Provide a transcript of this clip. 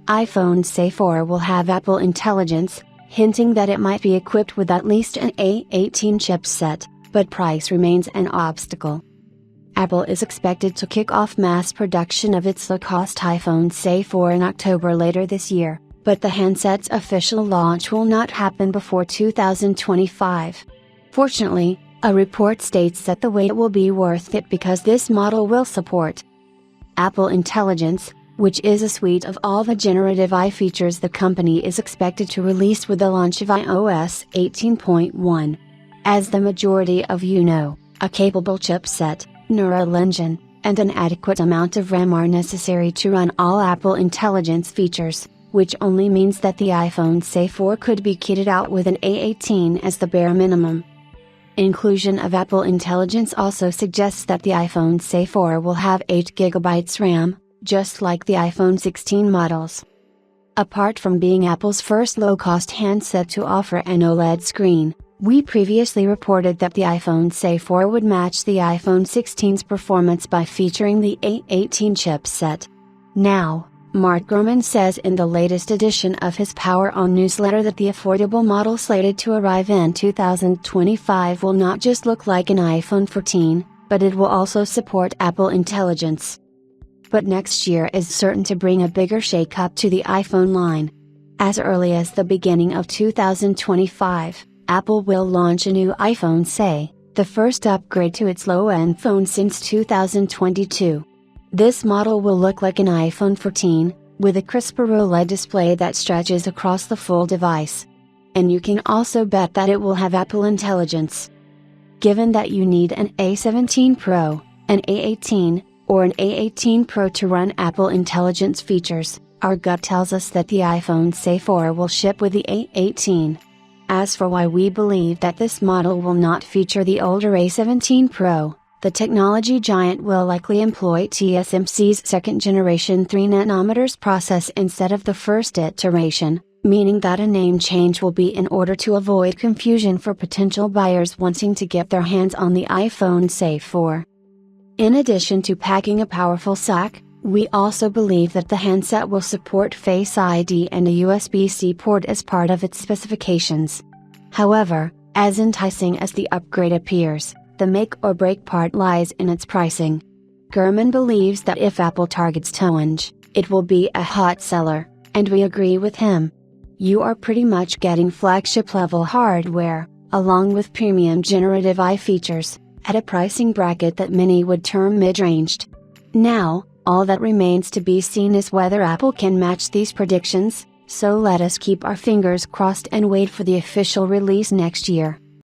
iPhone SE 4 will have Apple Intelligence, hinting that it might be equipped with at least an A18 chipset, but price remains an obstacle. Apple is expected to kick off mass production of its low-cost iPhone SE 4 in October later this year, but the handset's official launch will not happen before 2025. Fortunately, a report states that the wait will be worth it because this model will support Apple Intelligence, which is a suite of all the generative AI features the company is expected to release with the launch of iOS 18.1. As the majority of you know, a capable chipset, neural engine, and an adequate amount of RAM are necessary to run all Apple Intelligence features, which only means that the iPhone SE 4 could be kitted out with an A18 as the bare minimum. Inclusion of Apple Intelligence also suggests that the iPhone SE 4 will have 8GB RAM, just like the iPhone 16 models. Apart from being Apple's first low-cost handset to offer an OLED screen, we previously reported that the iPhone SE 4 would match the iPhone 16's performance by featuring the A18 chipset. Now, Mark Gurman says in the latest edition of his Power On newsletter that the affordable model slated to arrive in 2025 will not just look like an iPhone 14, but it will also support Apple Intelligence. But next year is certain to bring a bigger shake-up to the iPhone line. As early as the beginning of 2025, Apple will launch a new iPhone SE, the first upgrade to its low-end phone since 2022. This model will look like an iPhone 14, with a crisper OLED display that stretches across the full device. And you can also bet that it will have Apple Intelligence. Given that you need an A17 Pro, an A18, or an A18 Pro to run Apple Intelligence features, our gut tells us that the iPhone SE 4 will ship with the A18. As for why we believe that this model will not feature the older A17 Pro, the technology giant will likely employ TSMC's second-generation 3nm process instead of the first iteration, meaning that a name change will be in order to avoid confusion for potential buyers wanting to get their hands on the iPhone SE 4. In addition to packing a powerful SoC, we also believe that the handset will support Face ID and a USB-C port as part of its specifications. However, as enticing as the upgrade appears, the make-or-break part lies in its pricing. Gurman believes that if Apple targets tonnage, it will be a hot seller, and we agree with him. You are pretty much getting flagship-level hardware, along with premium generative AI features, at a pricing bracket that many would term mid-ranged. Now, all that remains to be seen is whether Apple can match these predictions, so let us keep our fingers crossed and wait for the official release next year.